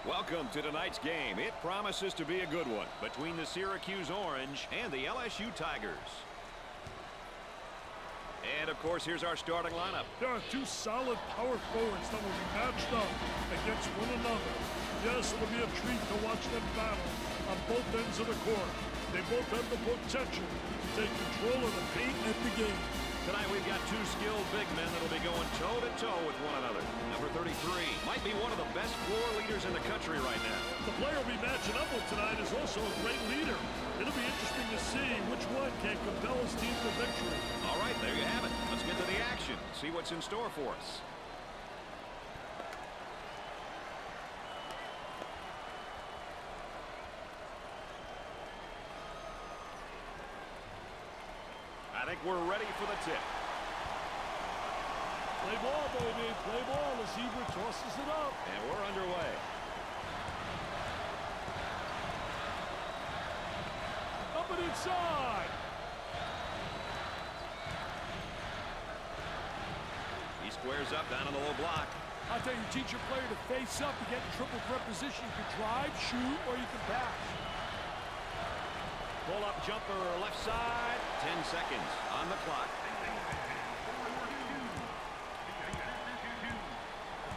Welcome to tonight's game. It promises to be a good one between the Syracuse Orange and the LSU Tigers. And, of course, here's our starting lineup. There are two solid power forwards that will be matched up against one another. Yes, it'll be a treat to watch them battle on both ends of the court. They both have the potential to take control of the paint and the game. Tonight we've got two skilled big men that'll be going toe-to-toe with one another. Number 33 might be one of the best floor leaders in the country right now. The player we'll be matching up with tonight is also a great leader. It'll be interesting to see which one can compel his team to victory. All right, there you have it. Let's get to the action, see what's in store for us. I think we're ready for the tip. Play ball, baby. Play ball. The Zebra tosses it up. And we're underway. Up and inside. He squares up down on the low block. I'll tell you, teach your player to face up to get in triple threat position. You can drive, shoot, or you can pass. Pull-up jumper left side. 10 seconds on the clock.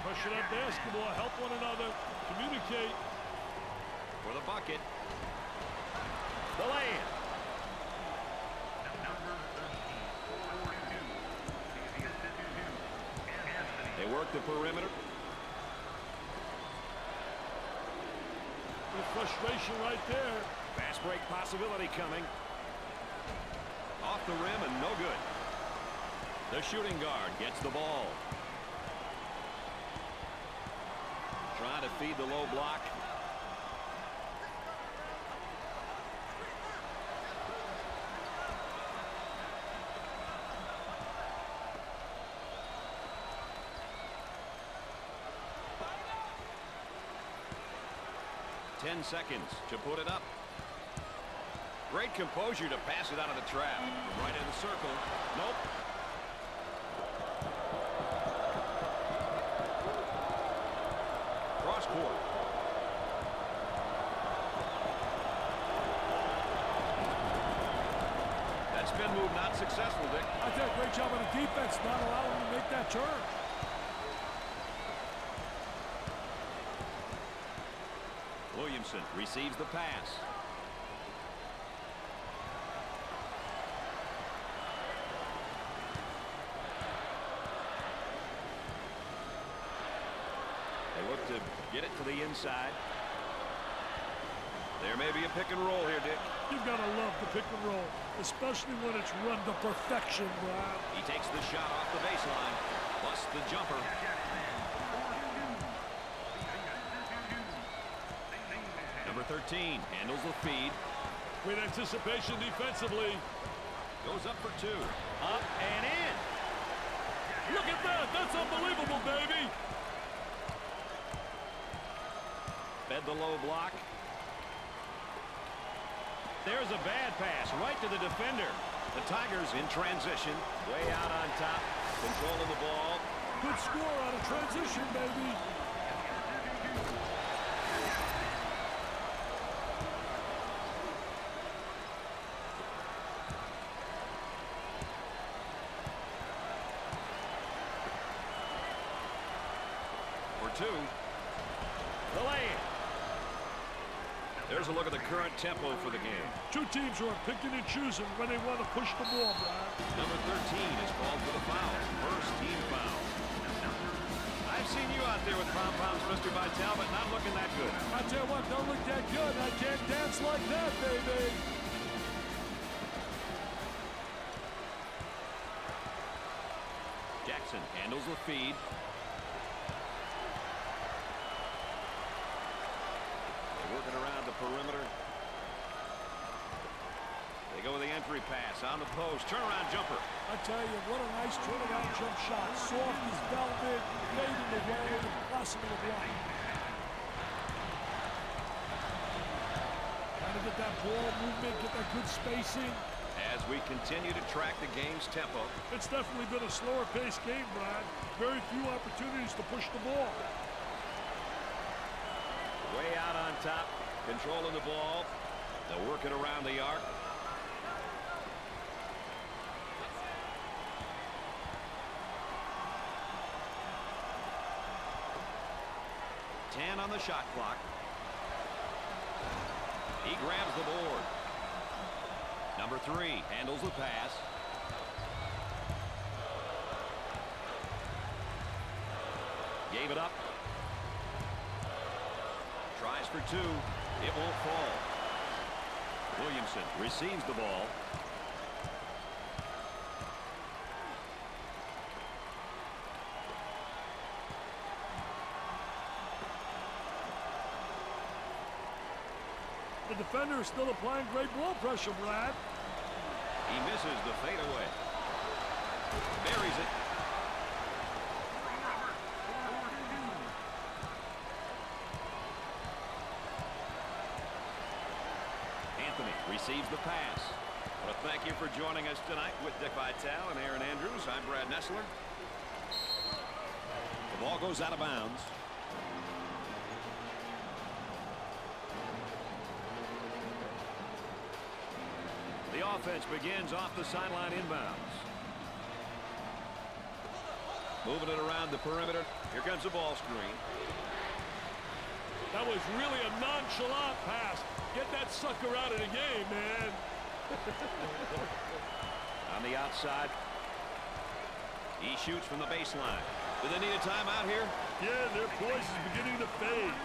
Pressure that basketball. Help one another. Communicate. For the bucket. The lay-in. They work the perimeter. The frustration right there. Fast break possibility coming. Off the rim and no good. The shooting guard gets the ball. Trying to feed the low block. Ten seconds to put it up. Great composure to pass it out of the trap. Right in the circle. Nope. Cross court. That spin move not successful, Dick. I did a great job on the defense, not allowing him to make that turn. Williamson receives the pass. They look to get it to the inside. There may be a pick and roll here, Dick. You've got to love the pick and roll, especially when it's run to perfection, Brad. He takes the shot off the baseline, plus the jumper. Number 13 handles the feed. Great anticipation defensively. Goes up for two. Up and in. Look at that. That's unbelievable, baby. Fed the low block. There's a bad pass right to the defender. The Tigers in transition. Way out on top. Controlling the ball. Good score on a transition, baby. Two. The lay-in. There's a look at the current tempo for the game. Two teams who are picking and choosing when they want to push the ball, Brad. Number 13 is called for the foul. First team foul. I've seen you out there with pom-poms, Mr. Vitale, but not looking that good. I tell you what, don't look that good. I can't dance like that, baby. Jackson handles the feed. Working around the perimeter. They go with the entry pass on the post. Turnaround jumper. I tell you, what a nice turnaround jump shot. Soft as velvet, fading away, impossible to block. Trying to get that ball movement, get that good spacing. As we continue to track the game's tempo. It's definitely been a slower-paced game, Brad. Very few opportunities to push the ball. Way out on top, controlling the ball. They'll work it around the arc. On the shot clock. He grabs the board. Number 3 handles the pass. Gave it up. Tries for 2. It won't fall. Williamson receives the ball. The defender is still applying great ball pressure, Brad. He misses the fadeaway. Buries it. Anthony receives the pass. Well, thank you for joining us tonight with Dick Vitale and Aaron Andrews. I'm Brad Nessler. The ball goes out of bounds. The offense begins off the sideline inbounds. Moving it around the perimeter. Here comes the ball screen. That was really a nonchalant pass. Get that sucker out of the game, man. On the outside. He shoots from the baseline. Do they need a timeout here? Yeah, their poise is beginning to fade.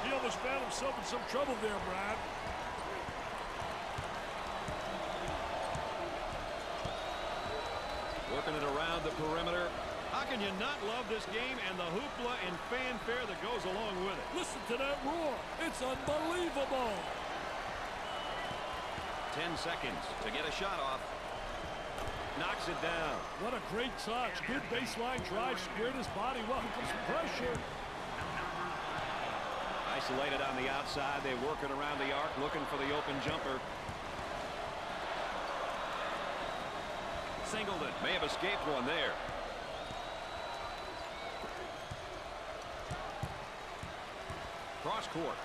He almost found himself in some trouble there, Brad. Working it around the perimeter. How can you not love this game and the hoopla and fanfare that goes along with it? Listen to that roar. It's unbelievable. 10 seconds to get a shot off. Knocks it down. What a great touch. Good baseline drive. Squared his body. Welcome some pressure. Isolated on the outside. They work it around the arc, looking for the open jumper. Singleton may have escaped one there. Cross court.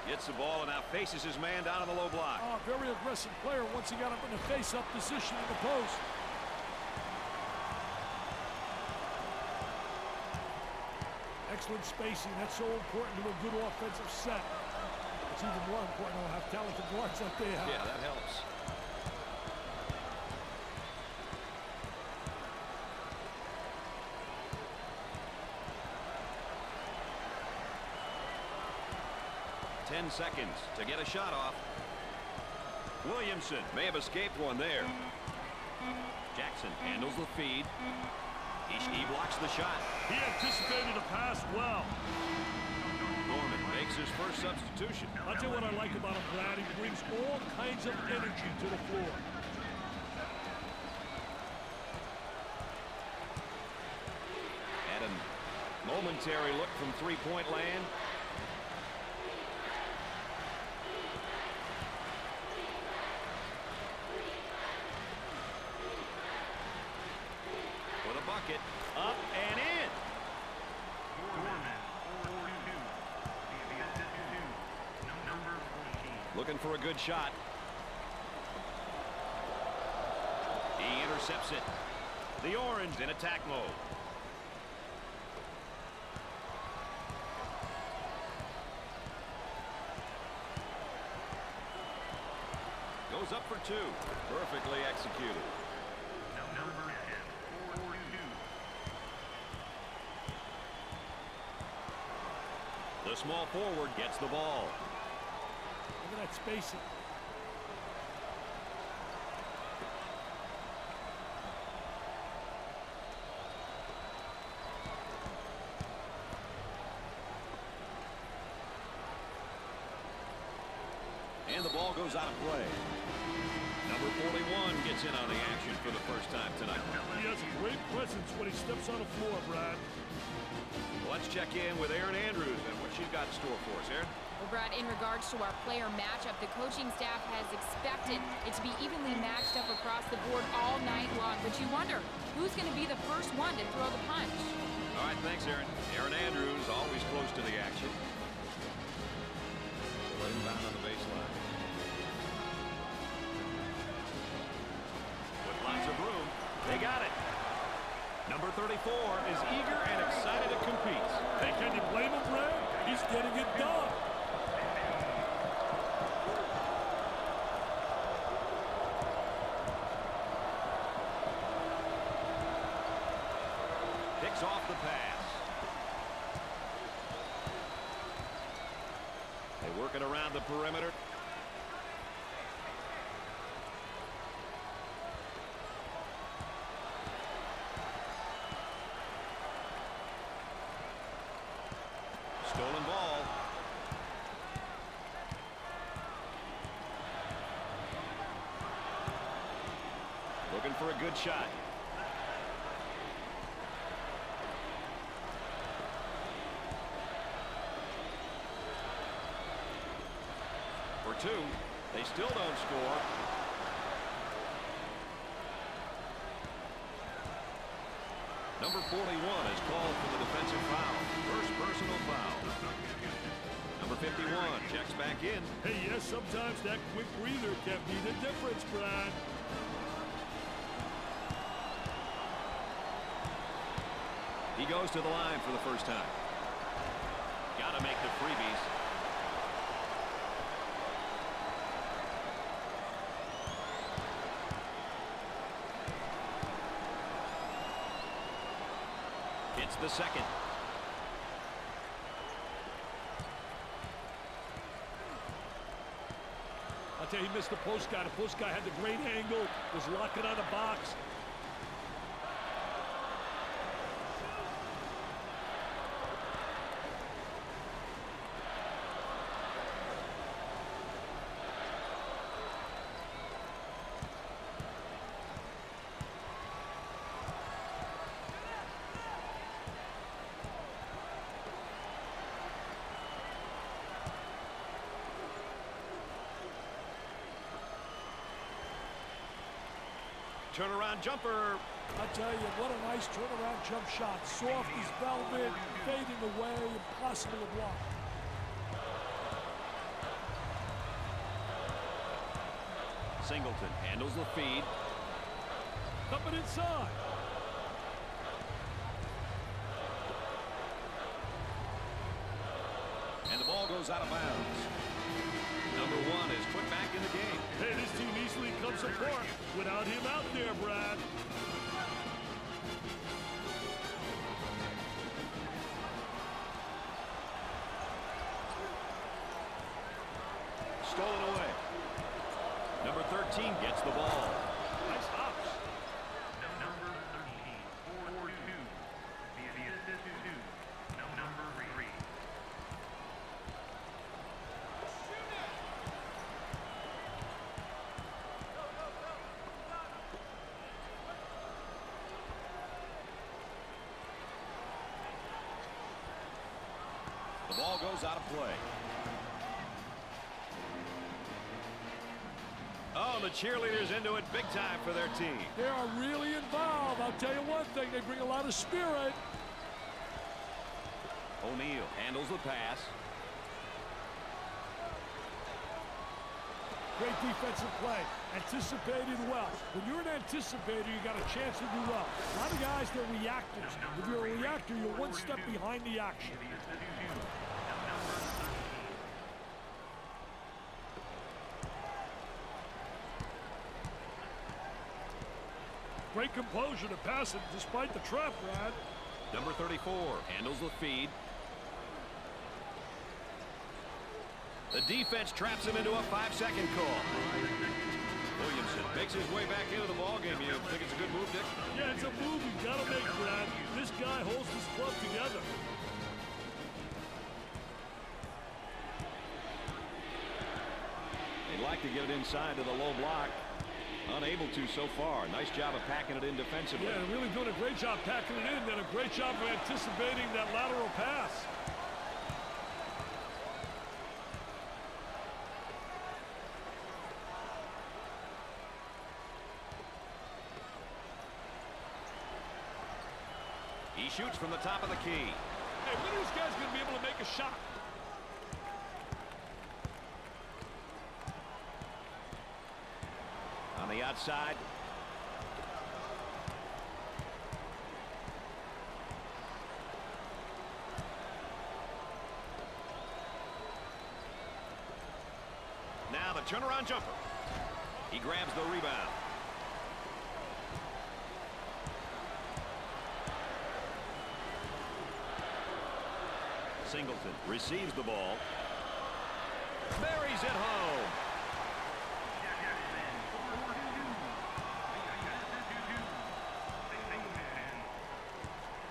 Gets the ball and now faces his man down on the low block. Oh, very aggressive player once he got up in the face-up position in the post. Excellent spacing. That's so important to a good offensive set. It's even more important to have talented guards like they have. Yeah, that helps. Seconds to get a shot off. Williamson may have escaped one there. Jackson handles the feed. He blocks the shot. He anticipated a pass well. Norman makes his first substitution. I'll tell you what I like about him, Brad. He brings all kinds of energy to the floor. And a momentary look from three-point land. Bucket up and in. Looking for a good shot. He intercepts it. The Orange in attack mode. Goes up for 2. Perfectly executed. The small forward gets the ball. Look at that spacing. And the ball goes out of play. Number 41 gets in on the action for the first time tonight. He has a great presence when he steps on the floor, Brad. Let's check in with Aaron Andrews and what she's got in store for us, Aaron. Well, Brad, in regards to our player matchup, the coaching staff has expected it to be evenly matched up across the board all night long. But you wonder, who's going to be the first one to throw the punch? All right, thanks, Aaron. Aaron Andrews, always close to the action. So inbound on the baseline. With lots of room, they got it. Number 34 is eager and excited to compete. Hey, can you blame him, Brad? He's getting it done. Picks off the pass. They working around the perimeter. Stolen ball. Looking for a good shot. For two. They still don't score. Number 41 is called for the defensive foul. First personal foul. Number 51 checks back in. Hey, yes, sometimes that quick breather can be the difference, Brad. He goes to the line for the first time. Gotta make the freebies. It's the second. I'll tell you, he missed the post guy. The post guy had the great angle, was locking on the box. Turnaround jumper. I tell you, what a nice turnaround jump shot. Soft as velvet, fading away, impossible to block. Singleton handles the feed. Coming inside. And the ball goes out of bounds. Number 1 is put back in the game. Hey, this team easily comes apart without him out there, Brad. Stolen away. Number 13 gets the ball. Nice hops. Number 13, 4-2. The assist to number 3. The ball goes out of play. Oh, the cheerleaders into it big time for their team. They are really involved. I'll tell you one thing, they bring a lot of spirit. O'Neal handles the pass. Great defensive play. Anticipated well. When you're an anticipator, you got a chance to do well. A lot of guys, they're reactors. If you're a reactor, you're one step behind the action. Great composure to pass it despite the trap, Brad. Number 34 handles the feed. The defense traps him into a 5-second call. Williamson makes his way back into the ballgame. You think it's a good move, Dick? Yeah, it's a move you got to make, Brad. This guy holds this club together. They'd like to get it inside to the low block. Unable to so far. Nice job of packing it in defensively. Yeah, really doing a great job packing it in, and a great job of anticipating that lateral pass. shoots from the top of the key. Hey, when are these guys going to be able to make a shot? On the outside. Now the turnaround jumper. He grabs the rebound. Singleton receives the ball. Buries it home.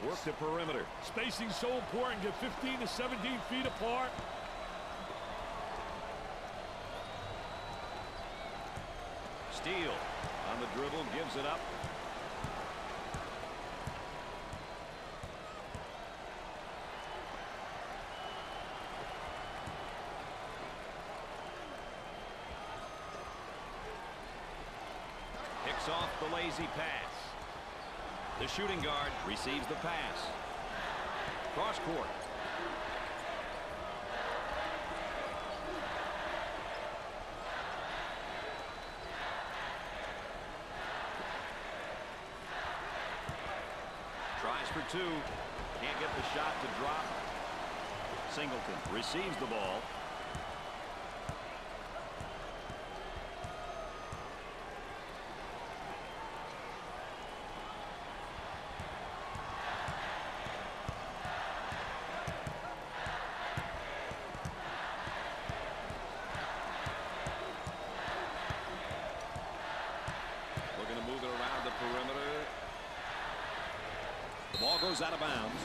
Work the perimeter. Spacing so important. Get 15 to 17 feet apart. Steele on the dribble, gives it up. Picks off the lazy pass. The shooting guard receives the pass. Cross court. Tries for two. Can't get the shot to drop. Singleton receives the ball. Looking to move it around the perimeter. The ball goes out of bounds.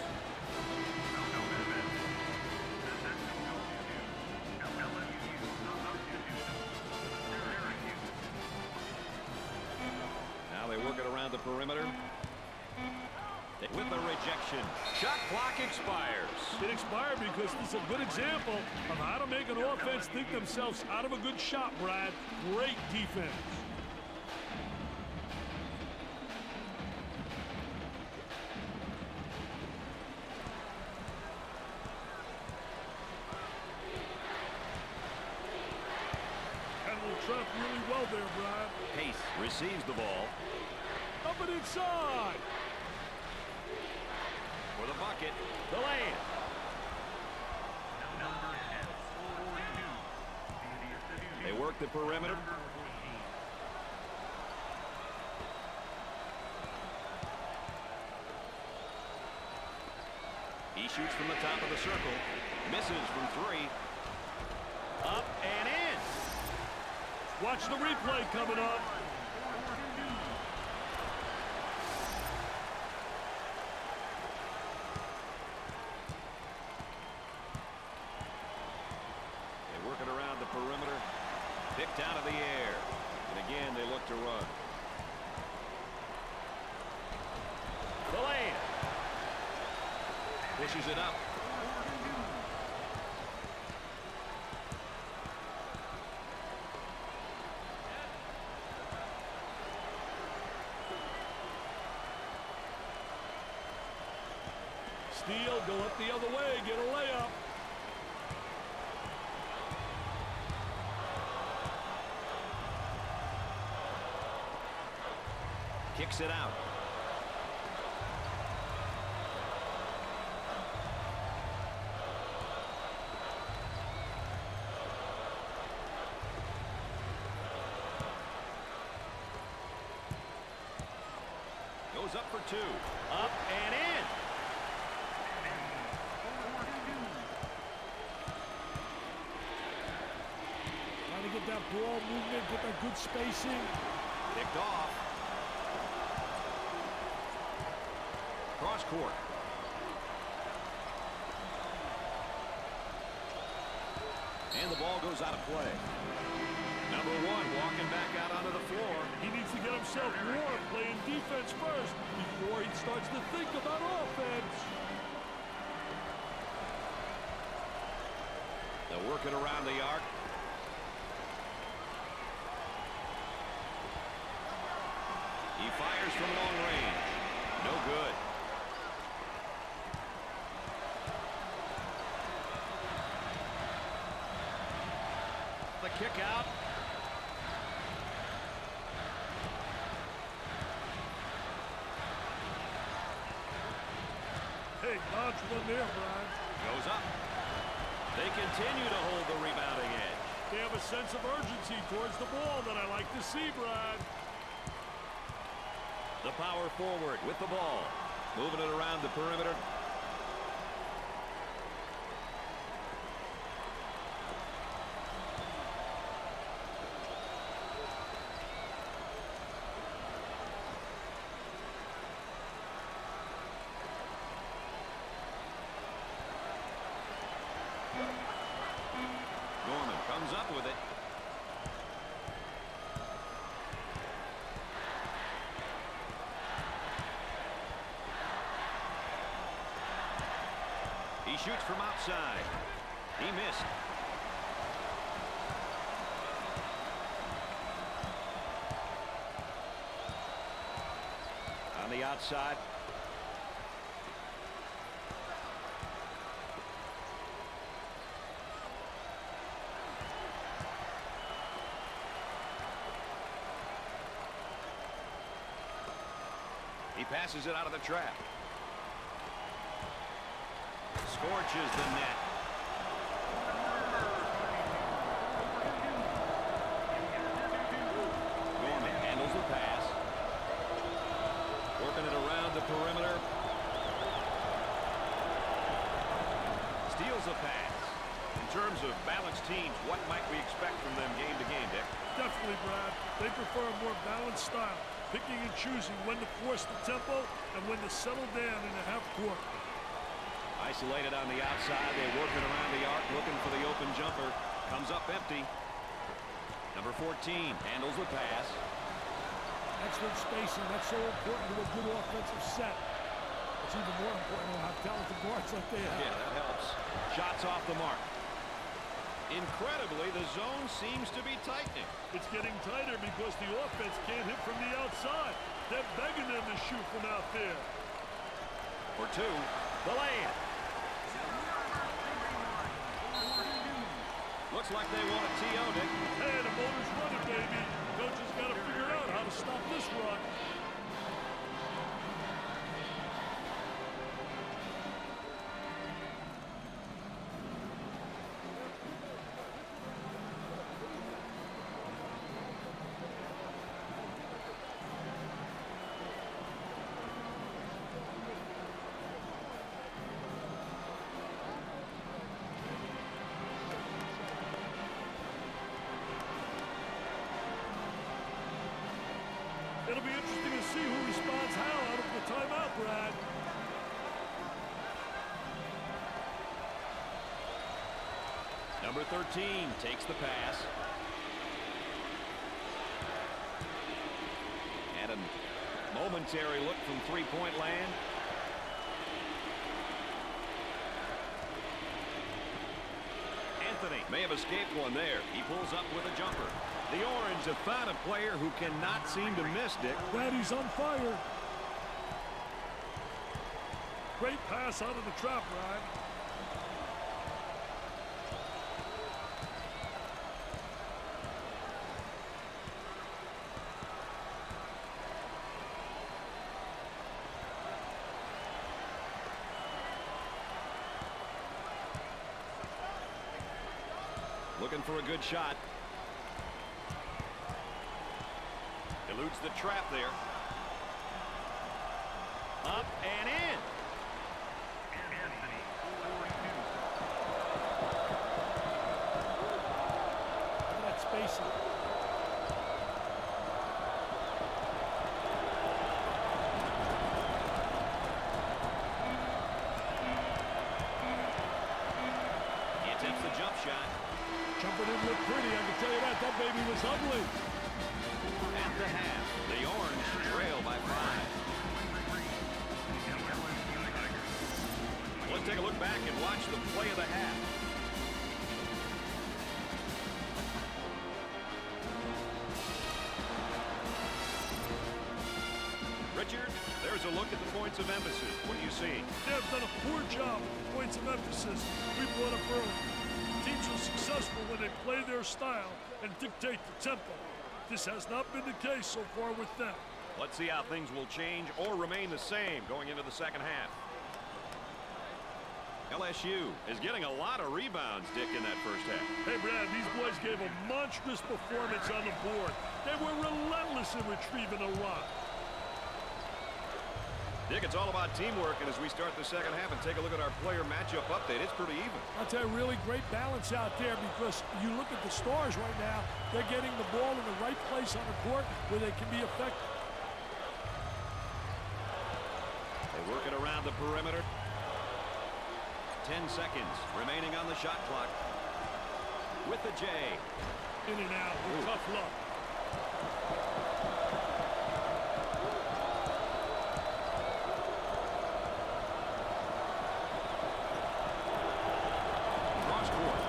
Now they work it around the perimeter. With the rejection. Shot clock expires. It expired because this is a good example of how to make an offense think themselves out of a good shot, Brad. Great defense. Trapped really well there, Brad. Pace receives the ball. Up and inside. For the bucket. The lane. They work the perimeter. He shoots from the top of the circle. Misses from three. Up and in. Watch the replay coming up. They work it around the perimeter. Picked out of the air. And again, they look to run. The lane. Pushes it up. Steele, go up the other way, get a layup. Kicks it out. Goes up for two. Up and in. Trying to get that ball movement, get that good spacing. Picked off. Cross court. And the ball goes out of play. Number one walking back out onto the floor. He needs to get himself warm playing defense first before he starts to think about offense. They'll work it around the arc. He fires from long range. No good. dodge one there, Brad. Goes up. They continue to hold the rebounding edge. They have a sense of urgency towards the ball that I like to see, Brad. The power forward with the ball. Moving it around the perimeter. Norman comes up with it. He shoots from outside. He missed. On the outside. He passes it out of the trap. Scorches the net. Gorman handles the pass. Working it around the perimeter. Steals a pass. In terms of balanced teams, what might we expect from them game to game, Dick? Definitely, Brad. They prefer a more balanced style, picking and choosing when to force the tempo and when to settle down in the half court. Isolated on the outside. They're working around the arc, looking for the open jumper. Comes up empty. Number 14 handles the pass. Excellent spacing. That's so important to a good offensive set. It's even more important to have talented guards like they have. Yeah, that helps. Shots off the mark. Incredibly, the zone seems to be tightening. It's getting tighter because the offense can't hit from the outside. They're begging them to shoot from out there. For two, the lay-in. Looks like they want a TO, Dick. Hey, the motor's running, baby. Coach has got to figure out how to stop this run. It'll be interesting to see who responds how out of the timeout, Brad. Number 13 takes the pass. And a momentary look from three-point land. Anthony may have escaped one there. He pulls up with a jumper. The Orange have found a player who cannot seem to miss, Dick. Brad, he's on fire. Great pass out of the trap, Brad. Looking for a good shot. Eludes the trap there. Up and in. Anthony, 42. Look at that spacing. He attempts the jump shot. Jumping in looked pretty, I can tell you that. That baby was ugly. At the half, the Orange trail by 5. Let's take a look back and watch the play of the half. Richard, there's a look at the points of emphasis. What do you see? They've done a poor job with points of emphasis. We brought up early. Teams are successful when they play their style and dictate the tempo. This has not been the case so far with them. Let's see how things will change or remain the same going into the second half. LSU is getting a lot of rebounds, Dick, in that first half. Hey, Brad, these boys gave a monstrous performance on the board. They were relentless in retrieving the rock. Dick, it's all about teamwork, and as we start the second half and take a look at our player matchup update, it's pretty even. I'll tell you, really great balance out there because you look at the Stars right now, they're getting the ball in the right place on the court where they can be effective. They work it around the perimeter. 10 seconds remaining on the shot clock. With the J. In and out with tough luck. Cross court.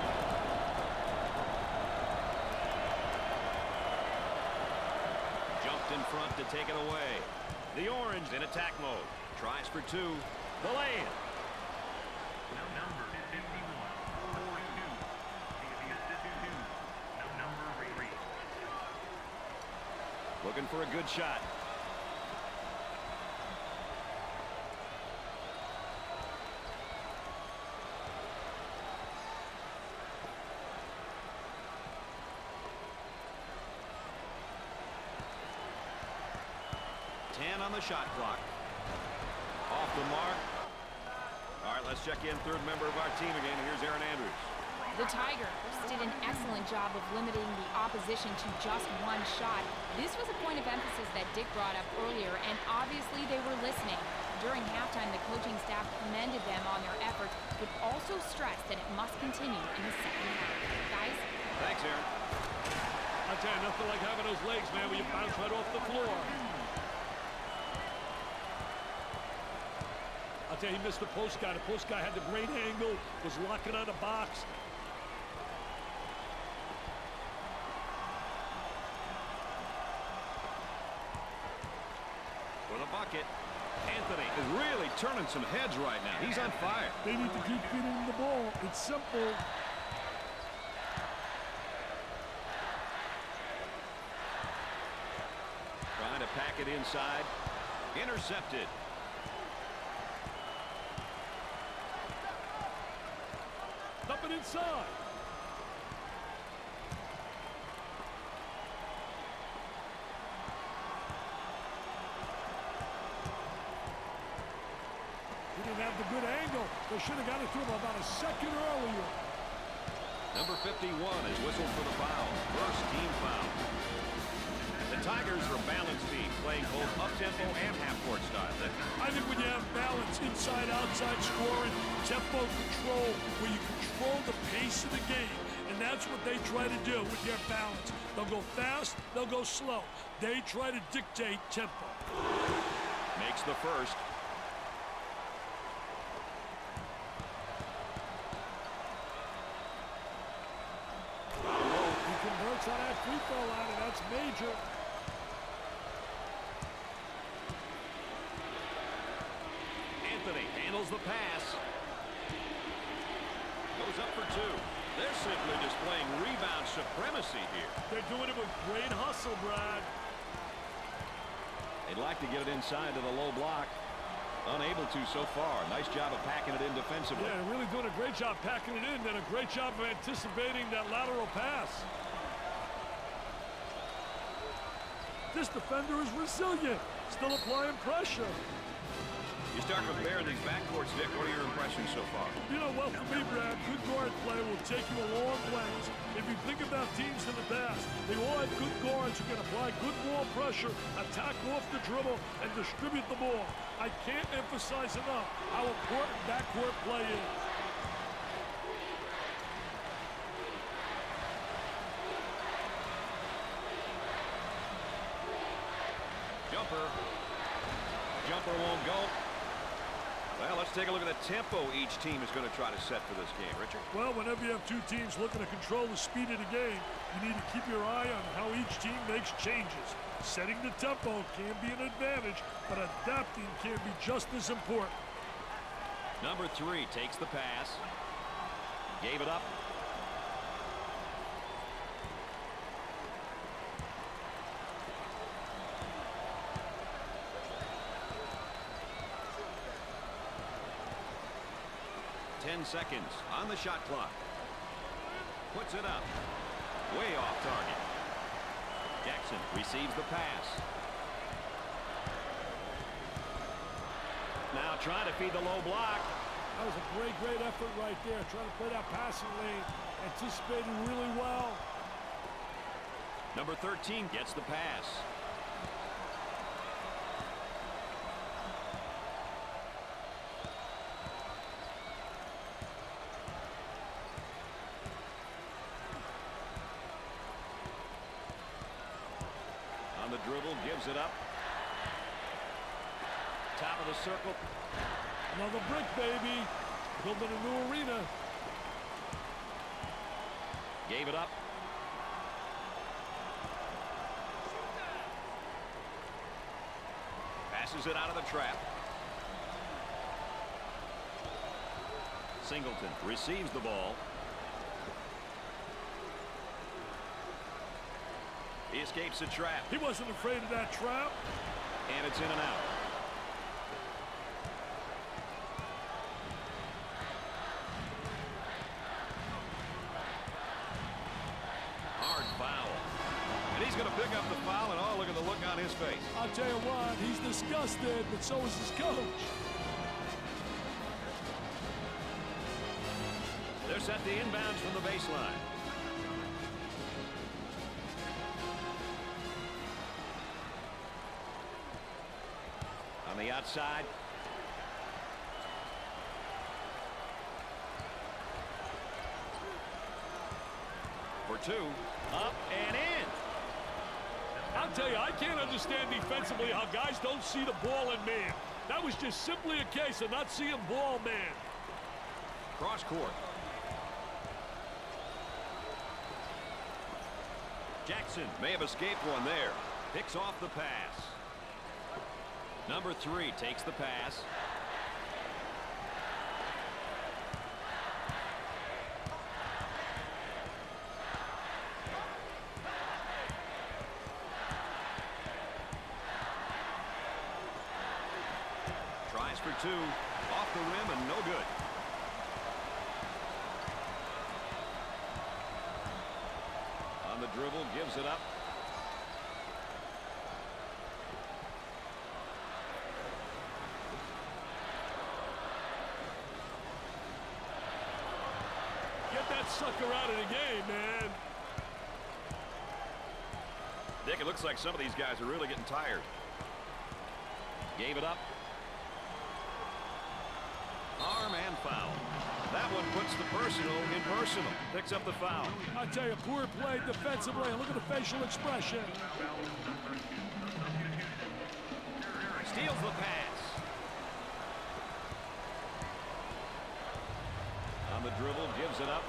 Jumped in front to take it away. The Orange in attack mode. Tries for two. The lay-in. Number 51, 42. The assistant two. Number 3. Looking for a good shot. On the shot clock. Off the mark. All right, let's check in third member of our team again. Here's Aaron Andrews. The Tigers did an excellent job of limiting the opposition to just one shot. This was a point of emphasis that Dick brought up earlier, and obviously they were listening. During halftime, the coaching staff commended them on their efforts, but also stressed that it must continue in the second half. Guys? Thanks, Aaron. I'll tell you, nothing like having those legs, man, where you bounce right off the floor. I'll tell you, he missed the post guy. The post guy had the great angle, was locking on the box. For the bucket. Anthony is really turning some heads right now. He's on fire. They need to keep feeding him the ball. It's simple. Trying to pack it inside. Intercepted. Dump it inside. He didn't have the good angle. They should have got it to him about a second earlier. Number 51 is whistled for the foul. First team foul. The Tigers are a balanced team, playing both up-tempo and half-court style. I think when you have balance, inside, outside scoring, tempo control, where you control the pace of the game, and that's what they try to do with their balance. They'll go fast, they'll go slow. They try to dictate tempo. Makes the first. He converts on that free throw line, and that's major. Anthony handles the pass. Goes up for two. They're simply displaying rebound supremacy here. They're doing it with great hustle, Brad. They'd like to get it inside to the low block. Unable to so far. Nice job of packing it in defensively. Yeah, they're really doing a great job packing it in, and a great job of anticipating that lateral pass. This defender is resilient, still applying pressure. You start comparing these backcourts, Dick. What are your impressions so far? You know, well, for me, Brad, good guard play will take you a long ways. If you think about teams in the past, they all have good guards who can apply good ball pressure, attack off the dribble, and distribute the ball. I can't emphasize enough how important backcourt play is. Jumper won't go. Well, let's take a look at the tempo each team is going to try to set for this game. Richard? Well, whenever you have two teams looking to control the speed of the game, you need to keep your eye on how each team makes changes. Setting the tempo can be an advantage, but adapting can be just as important. Number 3 takes the pass. Gave it up. 10 seconds on the shot clock. Puts it up. Way off target. Jackson receives the pass. Now trying to feed the low block. That was a great effort right there. Trying to play that passing lane. Anticipating really well. Number 13 gets the pass. On the dribble, gives it up. Top of the circle. Another brick, baby. Building a new arena. Gave it up. Passes it out of the trap. Singleton receives the ball. He escapes the trap. He wasn't afraid of that trap. And it's in and out. Hard foul. And he's going to pick up the foul, and oh, look at the look on his face. I'll tell you what, he's disgusted, but so is his coach. They're set the inbounds from the baseline. On the outside. For two. Up and in. I'll tell you, I can't understand defensively how guys don't see the ball in man. That was just simply a case of not seeing ball man. Cross court. Jackson may have escaped one there. Picks off the pass. Number 3 takes the pass. Tries for 2. Off the rim and no good. On the dribble, gives it up. Get that sucker out of the game, man. Dick, it looks like some of these guys are really getting tired. Gave it up. Arm and foul. That one puts the personal in personal. Picks up the foul. I tell you, poor play defensively. Look at the facial expression. Steals the pass. On the dribble, gives it up.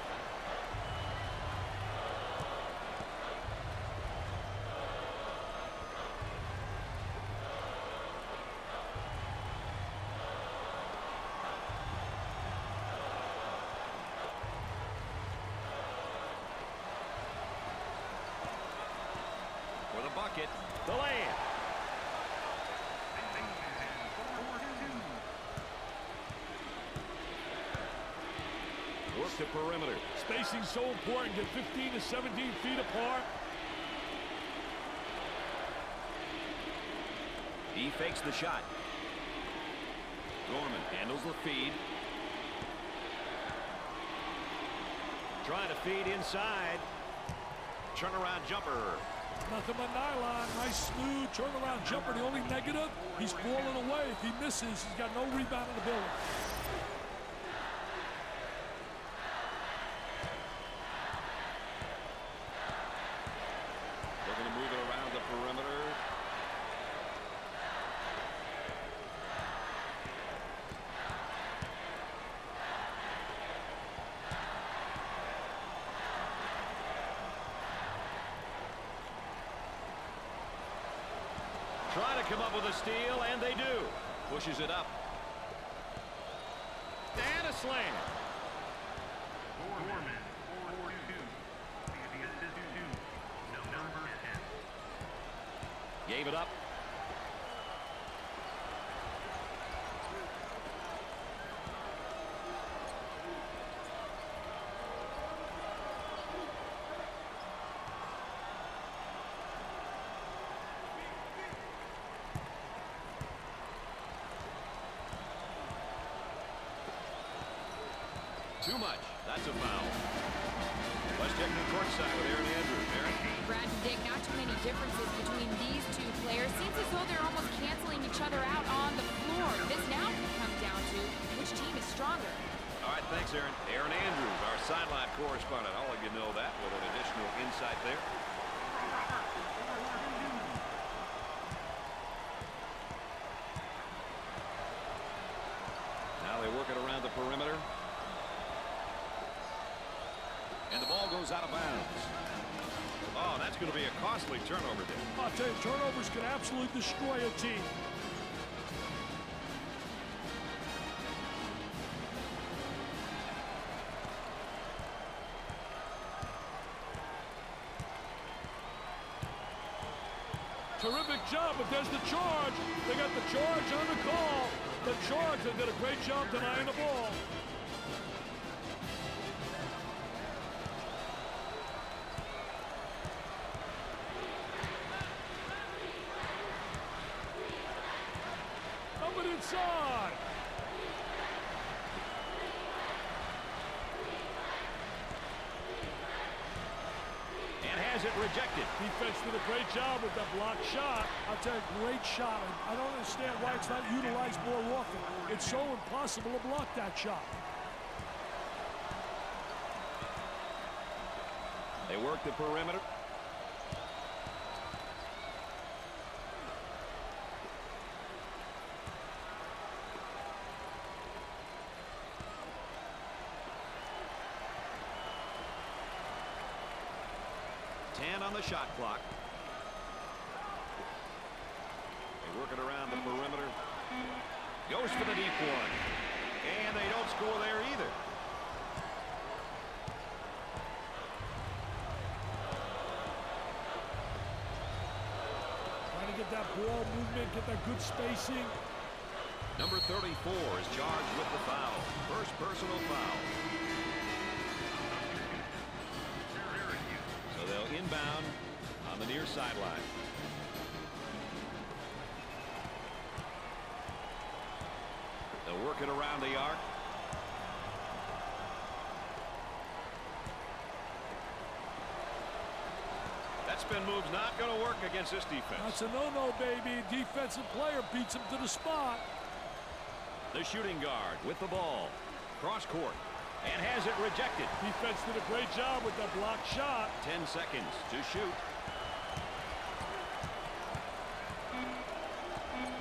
For the bucket, the layup. Work to perimeter. Spacing's so important. Get 15 to 17 feet apart. He fakes the shot. Gorman handles the feed. Trying to feed inside. Turnaround jumper. Nothing but nylon. Nice smooth turnaround jumper. The only negative, he's falling away. If he misses, he's got no rebound in the building. Looking to move it around the perimeter. Trying to come up with a steal, and they do. Pushes it up. And a slam. Gorman, 4-2. Number 10. Gave it up. too much. That's a foul. Let's check the court side with Aaron Andrews. Aaron? Brad and Dick, not too many differences between these two players. Seems as though they're almost canceling each other out on the floor. This now can come down to which team is stronger. All right, thanks, Aaron. Aaron Andrews, our sideline correspondent. I'll let you know that with an additional insight there. Now they work it around the perimeter. And the ball goes out of bounds. Oh, that's going to be a costly turnover there. I'll tell you, turnovers can absolutely destroy a team. Terrific job, but there's the charge. They got the charge on the call. The charge, they did a great job denying the ball. Up and inside. And has it rejected. Defense did a great job with that block shot. I'll tell you, great shot. I don't understand why it's not utilized more often. It's so impossible to block that shot. They work the perimeter. On the shot clock. They work it around the perimeter. Goes for the deep one. And they don't score there either. Trying to get that ball movement, get that good spacing. Number 34 is charged with the foul. First personal foul. They'll inbound on the near sideline. They'll work it around the arc. That spin move's not going to work against this defense. That's a no-no, baby. Defensive player beats him to the spot. The shooting guard with the ball. Cross court. And has it rejected. Defense did a great job with that block shot. 10 seconds to shoot.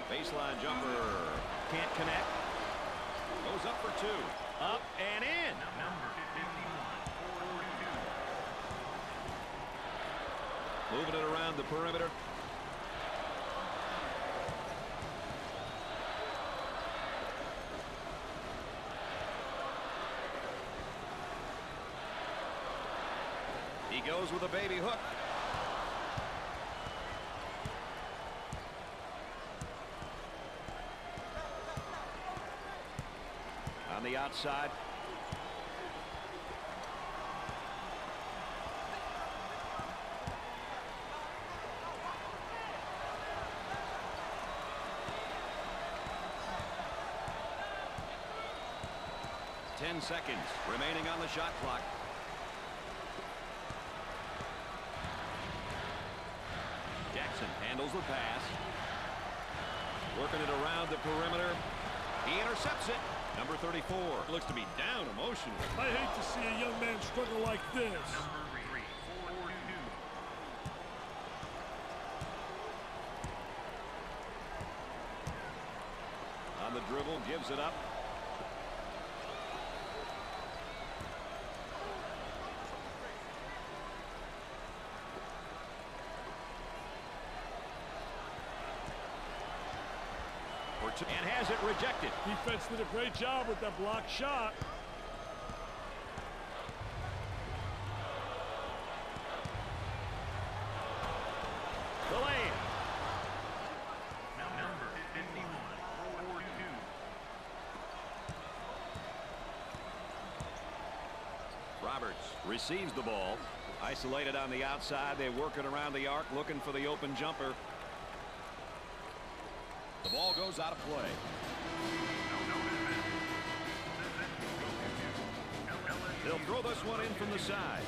Baseline jumper. Can't connect. Goes up for two. Up and in. Number 51. Moving it around the perimeter. He goes with a baby hook. On the outside. Ten seconds remaining on the shot clock. Handles the pass. Working it around the perimeter. He intercepts it. Number 34 looks to be down emotionally. I hate to see a young man struggle like this. Number 3, 4-2. On the dribble, gives it up. And has it rejected. Defense did a great job with that block shot. The lay-in. Number 51, 4-2. Roberts receives the ball. Isolated on the outside. They work it around the arc, looking for the open jumper. The ball goes out of play. They'll throw this one in from the side.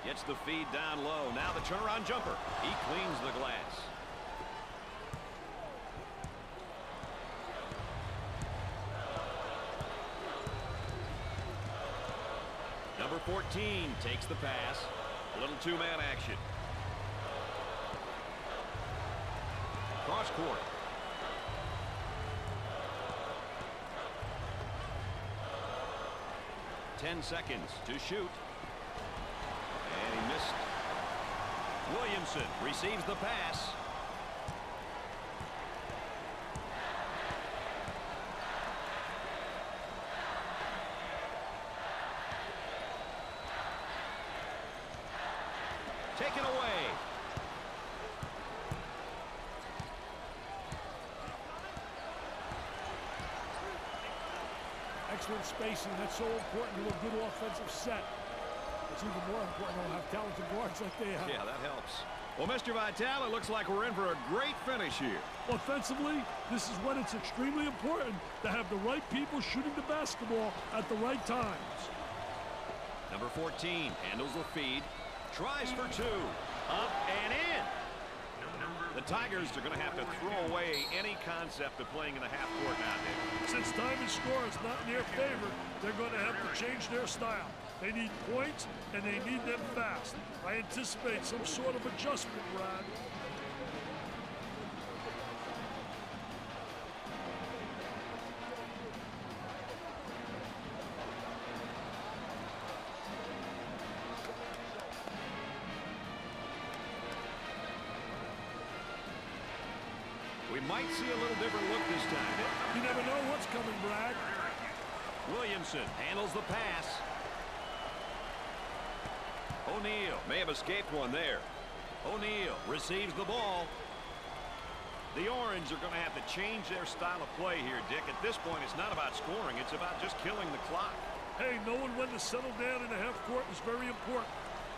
Gets the feed down low. Now the turnaround jumper. He cleans the glass. Number 14 takes the pass. A little two-man action. Cross court. Ten seconds to shoot. And he missed. Williamson receives the pass. Taken away. Excellent spacing. That's so important to a good offensive set. It's even more important to have talented guards like they have. Yeah, that helps. Well, Mr. Vitale, it looks like we're in for a great finish here. Offensively, this is when it's extremely important to have the right people shooting the basketball at the right times. Number 14 handles the feed. Tries for two. Up and in. The Tigers are going to have to throw away any concept of playing in the half court now, Dick. Since time and score is not in their favor, they're going to have to change their style. They need points, and they need them fast. I anticipate some sort of adjustment, Brad. We might see a little different look this time. You never know what's coming, Brad. Williamson handles the pass. O'Neal may have escaped one there. O'Neal receives the ball. The Orange are going to have to change their style of play here, Dick. At this point, it's not about scoring. It's about just killing the clock. Hey, knowing when to settle down in the half court is very important.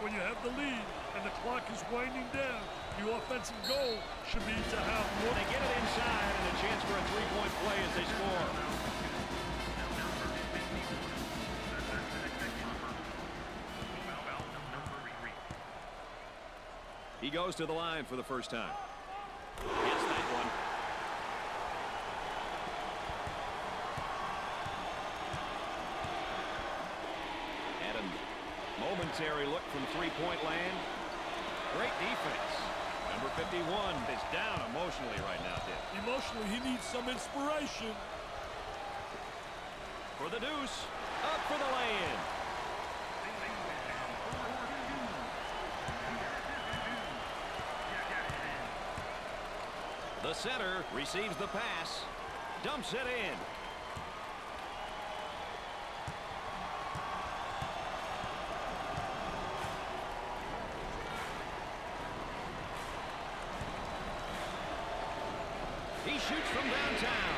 When you have the lead and the clock is winding down, the offensive goal should be to have more. They get it inside and a chance for a three-point play as they score. He goes to the line for the first time. Gets that one. And a momentary look from three-point land. Great defense. Number 51 is down emotionally right now, Dick. Emotionally, he needs some inspiration. For the deuce. Up for the lay-in. The center receives the pass. Dumps it in. He shoots from downtown.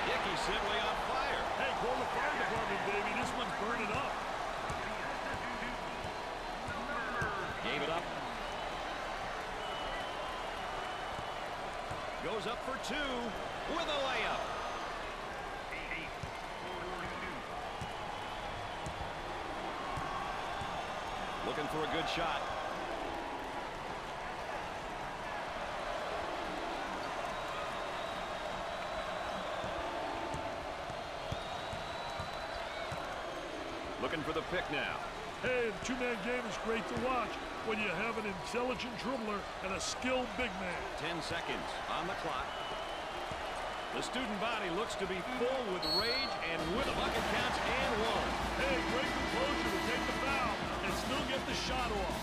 Dickey's simply on fire. Hey, call the fire department, baby. This one's burning up. Gave it up. Goes up for two with a layup. Looking for a good shot. Looking for the pick now. Hey, the two-man game is great to watch when you have an intelligent dribbler and a skilled big man. 10 seconds on the clock. The student body looks to be full with rage, and with the bucket counts and one. Hey, great composure to take the foul and still get the shot off.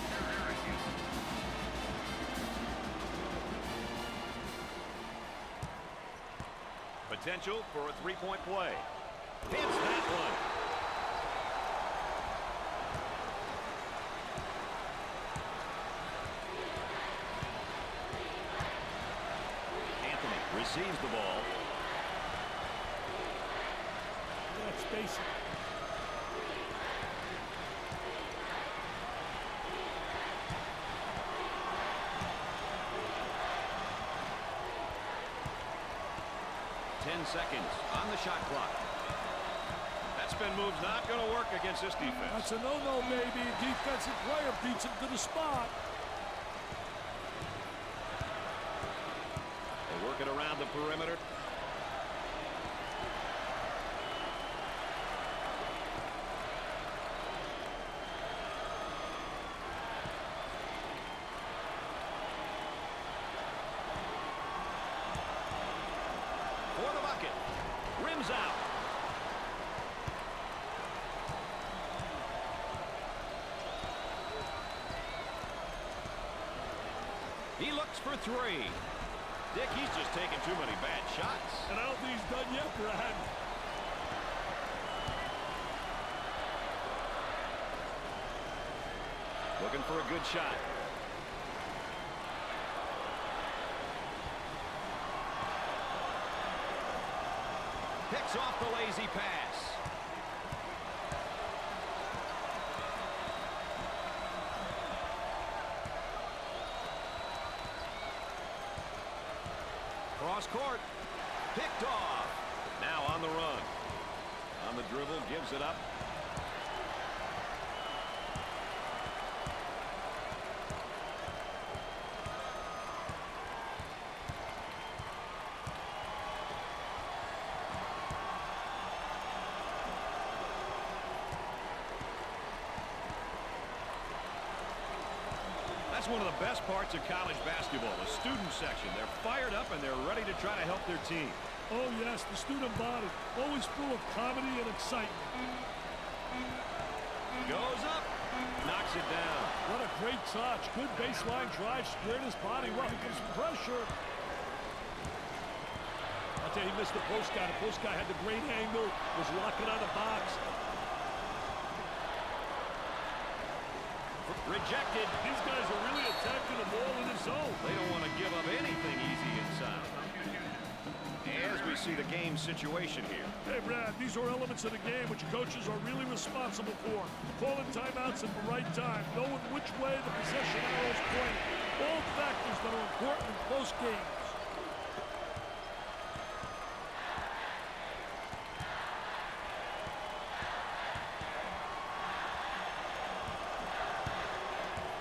Potential for a three-point play. Hits that one. Receives the ball. That's spacing. seconds on the shot clock. That spin move's not going to work against this defense. That's a no-no, baby. Defensive player beats him to the spot. They work it around the perimeter. For the bucket. Rims out. He looks for three. Dick, he's just taking too many bad shots. And I don't think he's done yet, Brad. Looking for a good shot. Picks off the lazy pass. Cross court. Picked off. Now on the run. On the dribble, gives it up. That's one of the best parts of college basketball, the student section. They're fired up and they're ready to try to help their team. Oh, yes, the student body. Always full of comedy and excitement. Goes up. Knocks it down. What a great touch. Good baseline drive. Squared his body well. Here comes pressure. I'll tell you, he missed the post guy. The post guy had the great angle. Was locking on the box. Rejected. These guys are really attacking the ball in the zone. They don't want to give up anything easy inside. As we see the game situation here. Hey, Brad, these are elements of the game which coaches are really responsible for. Calling timeouts at the right time, knowing which way the possession arrows point. All factors that are important in close games.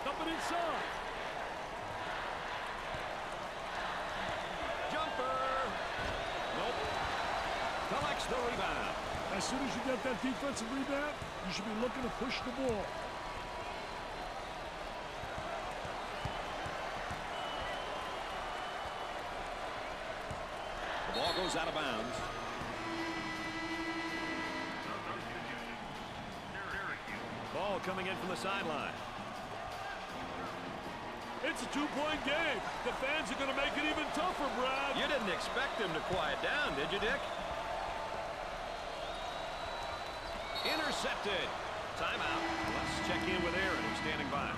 Coming inside. Jumper. Nope. Collects the rebound. As soon as you get that defensive rebound, you should be looking to push the ball. The ball goes out of bounds. Ball coming in from the sideline. It's a two-point game. The fans are going to make it even tougher, Brad. You didn't expect him to quiet down, did you, Dick? Intercepted. Timeout. Let's check in with Aaron, who's standing by.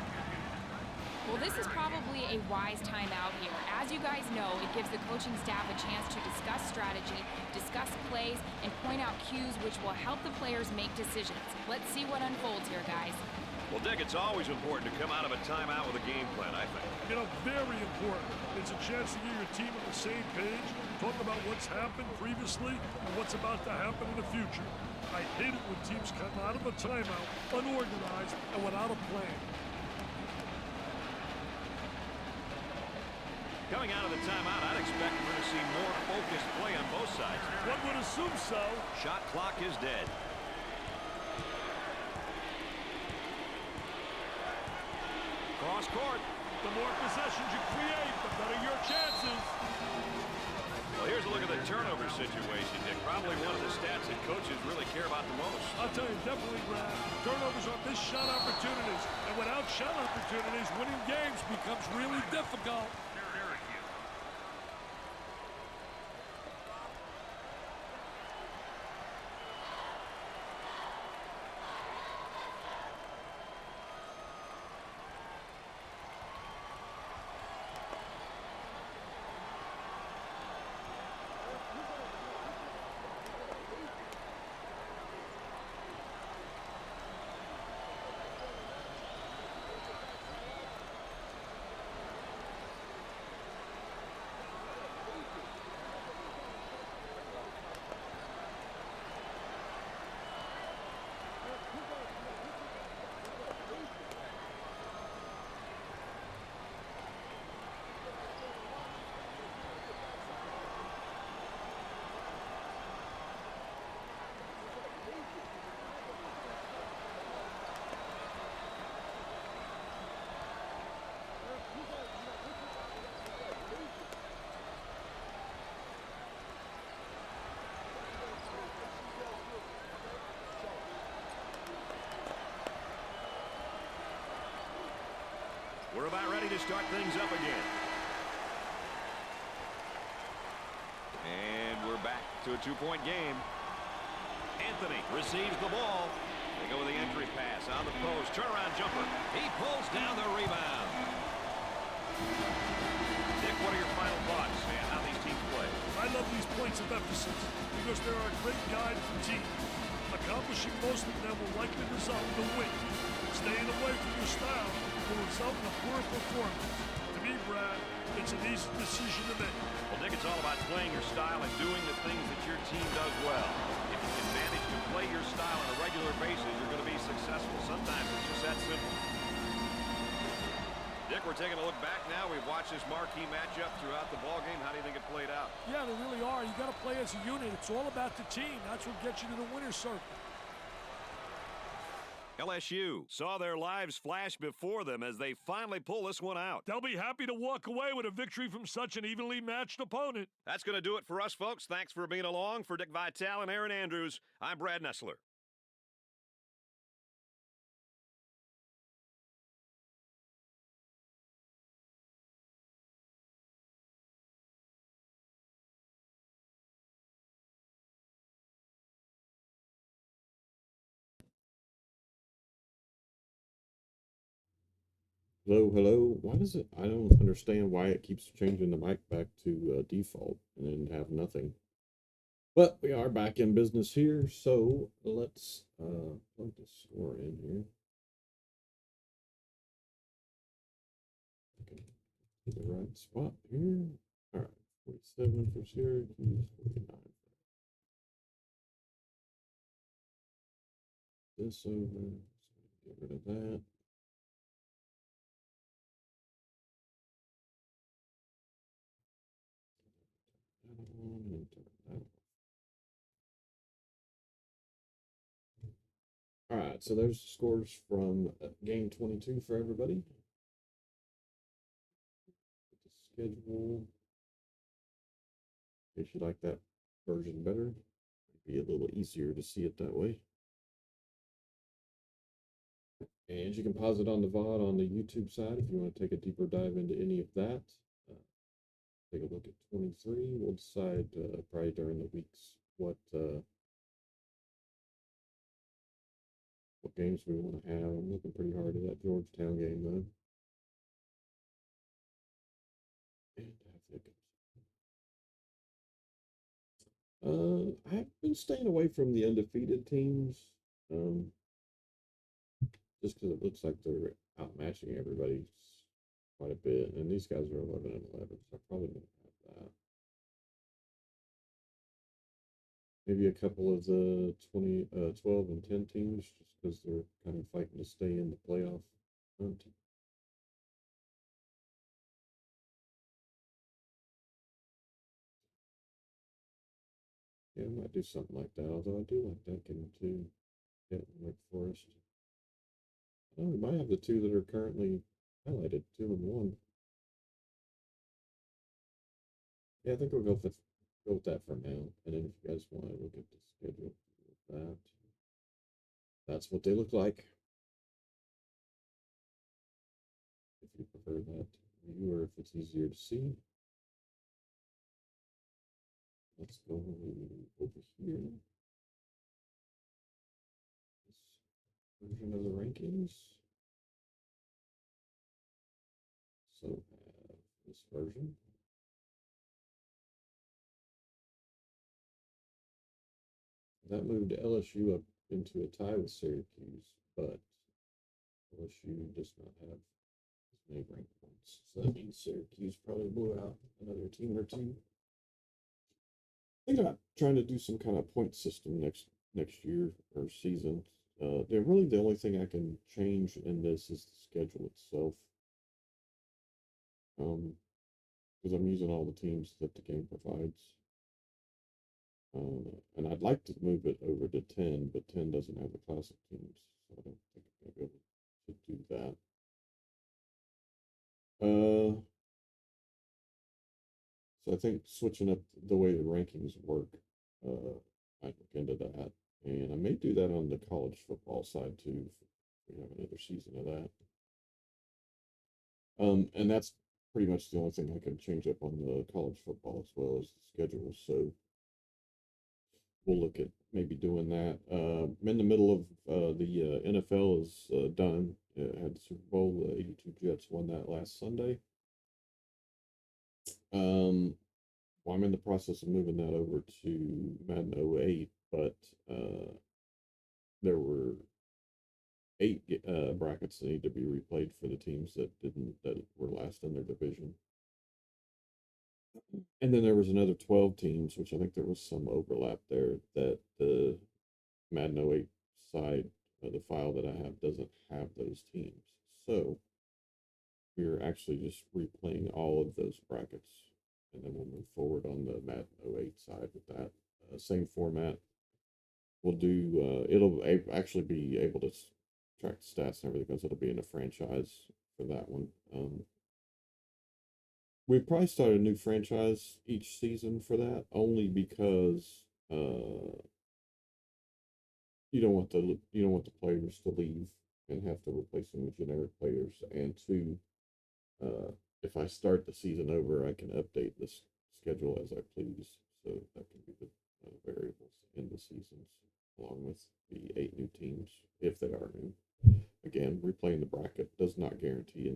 Well, this is probably a wise timeout here. As you guys know, it gives the coaching staff a chance to discuss strategy, discuss plays, and point out cues which will help the players make decisions. Let's see what unfolds here, guys. Well, Dick, it's always important to come out of a timeout with a game plan, I think. You know, very important. It's a chance to get your team on the same page, talk about what's happened previously and what's about to happen in the future. I hate it when teams come out of a timeout unorganized and without a plan. Coming out of the timeout, I'd expect we're going to see more focused play on both sides. One would assume so. Shot clock is dead. Cross court. The more possessions you create, the better your chances. Well, here's a look at the turnover situation, Dick. Probably one of the stats that coaches really care about the most. I'll tell you, definitely, Brad. Turnovers are missed shot opportunities. And without shot opportunities, winning games becomes really difficult. We're about ready to start things up again. And we're back to a two-point game. Anthony receives the ball. They go with the entry pass on the post. Turnaround jumper. He pulls down the rebound. Dick, what are your final thoughts on how these teams play? I love these points of emphasis because they're a great guide for teams. Accomplishing most of them will likely result in a win. Staying away from your style will result in a poor performance. To me, Brad, it's an easy decision to make. Well, Dick, it's all about playing your style and doing the things that your team does well. If you can manage to play your style on a regular basis, you're going to be successful. Sometimes it's just that simple. Dick, we're taking a look back now. We've watched this marquee matchup throughout the ballgame. How do you think it played out? Yeah, they really are. You got to play as a unit. It's all about the team. That's what gets you to the winner's circle. LSU saw their lives flash before them as they finally pull this one out. They'll be happy to walk away with a victory from such an evenly matched opponent. That's going to do it for us, folks. Thanks for being along. For Dick Vitale and Aaron Andrews, I'm Brad Nessler. Hello, hello. Why does it? I don't understand why it keeps changing the mic back to default and then have nothing. But we are back in business here, so let's plug the score in here. Okay, to the right spot here. All right, 47 for Syracuse, 49. This over. So get rid of that. All right, so there's the scores from game 22 for everybody. The schedule. In case you like that version better, it'd be a little easier to see it that way. And you can pause it on the VOD on the YouTube side if you want to take a deeper dive into any of that. Take a look at 23. We'll decide probably during the weeks what games we want to have. I'm looking pretty hard at that Georgetown game though. And I've been staying away from the undefeated teams, just because it looks like they're outmatching everybody quite a bit, and these guys are 11 and 11, so I probably won't have that. Maybe a couple of the 12 and 10 teams, just because they're kind of fighting to stay in the playoff hunt. Yeah, I might do something like that, although I do like that game too. Yeah, Wake Forest. Oh, we might have the two that are currently highlighted, 2 and 1. Yeah, I think we'll go with that for now. And then if you guys want to look at the schedule with that, that's what they look like. If you prefer that view or if it's easier to see. Let's go over here. This version of the rankings. So this version. That moved LSU up into a tie with Syracuse, but LSU does not have as many ranked points. So that means Syracuse probably blew out another team or two. Thinking about trying to do some kind of point system next year or season. They're really the only thing I can change in this is the schedule itself. Because I'm using all the teams that the game provides. And I'd like to move it over to 10, but 10 doesn't have the classic teams, so I don't think I'm going to be able to do that. So I think switching up the way the rankings work, I'd look into that. And I may do that on the college football side too, if we have another season of that. And that's pretty much the only thing I can change up on the college football as well as the schedule. So we'll look at maybe doing that. I'm in the middle of the NFL is done. It had the Super Bowl. The 82 Jets won that last Sunday. Um, well, I'm in the process of moving that over to Madden '08, but there were eight brackets that need to be replayed for the teams that were last in their division. And then there was another 12 teams, which I think there was some overlap there that the Madden '08 side of the file that I have doesn't have those teams. So we're actually just replaying all of those brackets, and then we'll move forward on the Madden '08 side with that. Same format. We'll do, actually be able to track the stats and everything because it'll be in a franchise for that one. We probably start a new franchise each season for that, only because you don't want the players to leave and have to replace them with generic players. And two, uh, if I start the season over, I can update this schedule as I please. So that can be the variables in the seasons, along with the 8 new teams if they are new. Again, replaying the bracket does not guarantee a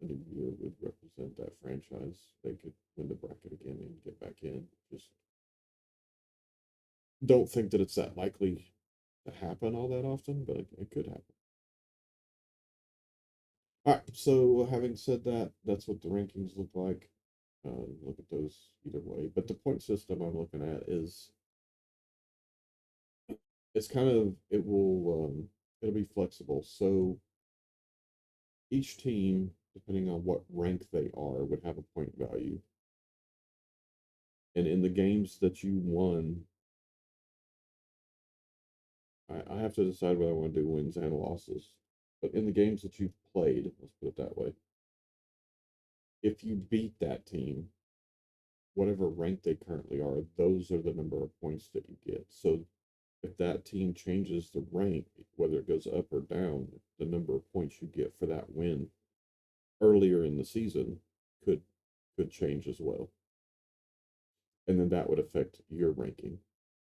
new year would represent that franchise. They could win the bracket again and get back in. Just don't think that it's that likely to happen all that often, but it could happen. All right. So having said that, that's what the rankings look like. Look at those either way, but the point system I'm looking at is it's kind of it'll be flexible. So each team, depending on what rank they are, would have a point value. And in the games that you won, I have to decide whether I want to do wins and losses. But in the games that you've played, let's put it that way, if you beat that team, whatever rank they currently are, those are the number of points that you get. So if that team changes the rank, whether it goes up or down, the number of points you get for that win earlier in the season could change as well. And then that would affect your ranking.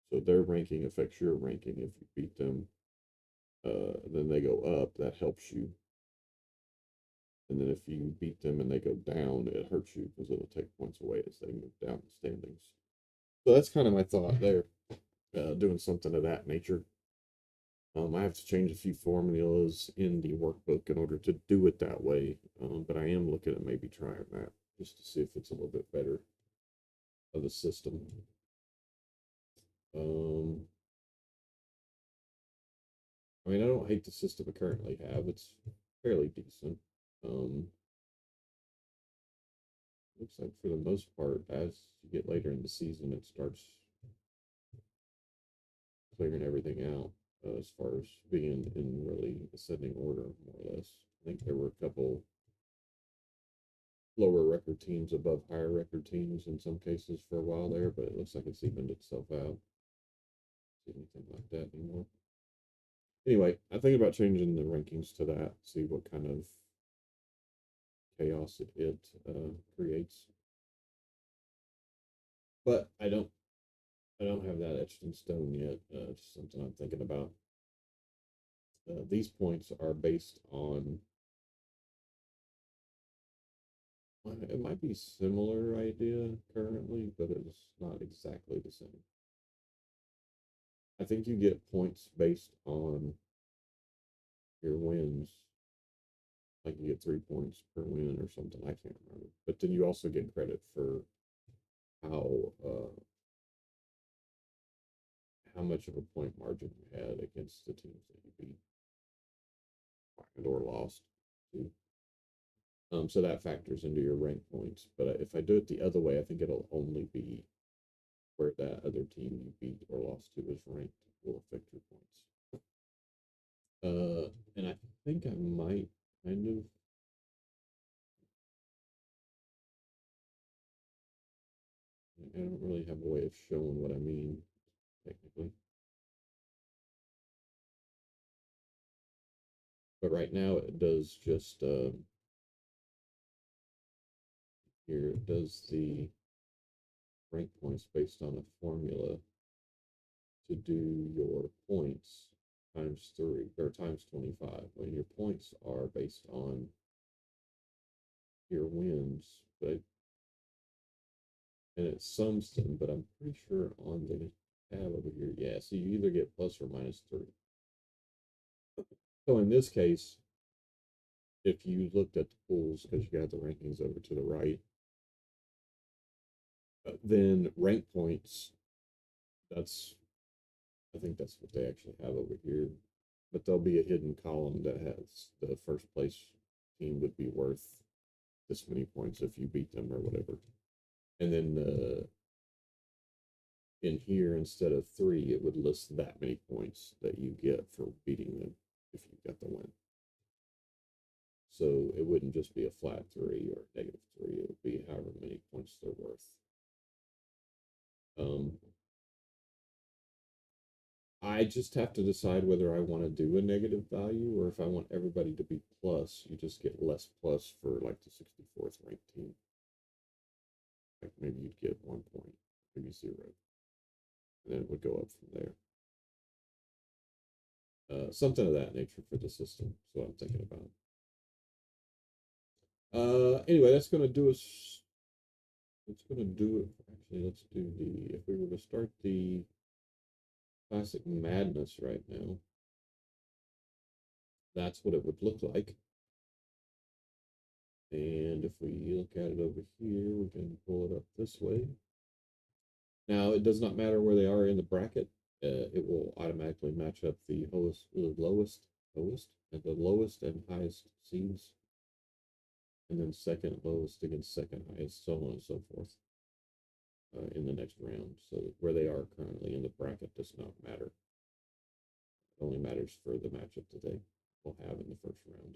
So their ranking affects your ranking. If you beat them, then they go up. That helps you. And then if you beat them and they go down, it hurts you because it'll take points away as they move down the standings. So that's kind of my thought there, doing something of that nature. I have to change a few formulas in the workbook in order to do it that way, but I am looking at maybe trying that just to see if it's a little bit better of a system. Um, I mean, I don't hate the system I currently have. It's fairly decent. Um, Looks like for the most part, as you get later in the season, it starts clearing everything out as far as being in really ascending order, more or less. I think there were a couple lower record teams above higher record teams in some cases for a while there, but it looks like it's evened itself out. See anything like that anymore. Anyway, I think about changing the rankings to that, see what kind of chaos it creates. But I don't have that etched in stone yet. It's something I'm thinking about. These points are based on. It might be similar idea currently, but it's not exactly the same. I think you get points based on your wins. Like you get 3 points per win or something. I can't remember. But then you also get credit for how how much of a point margin you had against the teams that you beat and or lost. Too. So that factors into your rank points. But if I do it the other way, I think it'll only be where that other team you beat or lost to is ranked will affect your points. And I think I might kind of. I don't really have a way of showing what I mean technically. But right now it does just here, it does the rank points based on a formula to do your points times 3 or times 25 when your points are based on your wins, but and it sums them, but I'm pretty sure on the tab over here, yeah, so you either get plus or minus 3. So in this case, if you looked at the pools, because you got the rankings over to the right, then rank points, I think that's what they actually have over here. But there'll be a hidden column that has the first place team would be worth this many points if you beat them or whatever. And then in here, instead of 3, it would list that many points that you get for beating them if you got the win. So it wouldn't just be a flat 3 or negative 3. It would be however many points they're worth. I just have to decide whether I want to do a negative value or if I want everybody to be plus. You just get less plus for like the 64th ranked team. Like maybe you'd get 1 point, maybe 0. And then it would go up from there. Something of that nature for the system. That's what I'm thinking about. Anyway, that's going to do us. It's going to do it. Actually, let's do the. If we were to start the Classic Madness right now, that's what it would look like. And if we look at it over here, we can pull it up this way. Now, it does not matter where they are in the bracket. It will automatically match up the lowest and highest seeds, and then second lowest against second highest, so on and so forth, in the next round. So where they are currently in the bracket does not matter. It only matters for the matchup that they will have in the first round.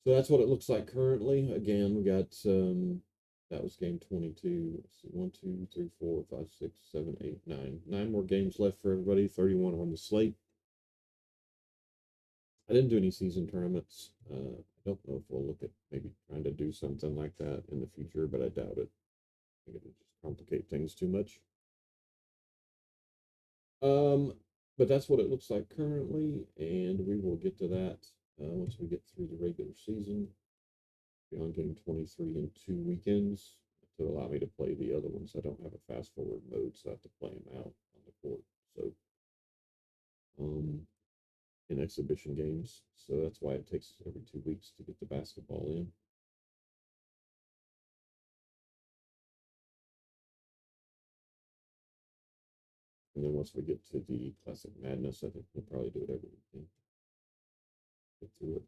So that's what it looks like currently. Again, we got that was game 22. Let's see, 1, 2, 3, 4, 5, 6, 7, 8, 9. 9 more games left for everybody. 31 on the slate. I didn't do any season tournaments. I don't know if we'll look at maybe trying to do something like that in the future, but I doubt it. I think it would just complicate things too much. But that's what it looks like currently, and we will get to that once we get through the regular season. Be on game 23 in 2 weekends to allow me to play the other ones. I don't have a fast forward mode, so I have to play them out on the court. So, in exhibition games. So that's why it takes every 2 weeks to get the basketball in. And then once we get to the Classic Madness, I think we'll probably do it every weekend. Get through it.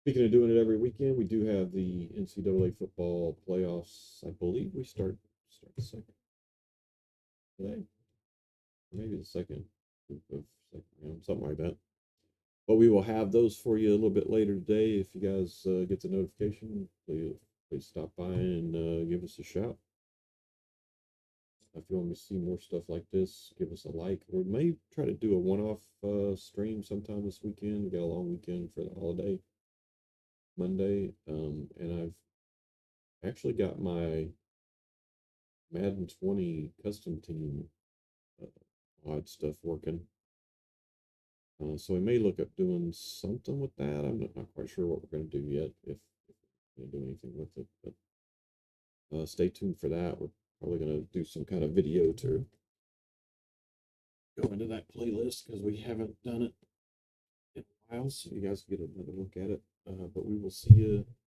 Speaking of doing it every weekend, we do have the NCAA football playoffs. I believe we start the second today, or maybe the second group of second round, something like that. But we will have those for you a little bit later today. If you guys get the notification, please stop by and give us a shout. If you want me to see more stuff like this, give us a like. We may try to do a one-off stream sometime this weekend. We got a long weekend for the holiday, Monday, and I've actually got my Madden 20 custom team odd stuff working. So we may look at doing something with that. I'm not quite sure what we're going to do yet, if we're going to do anything with it, but stay tuned for that. We're probably going to do some kind of video to go into that playlist because we haven't done it in a while, so you guys get another look at it. But we will see you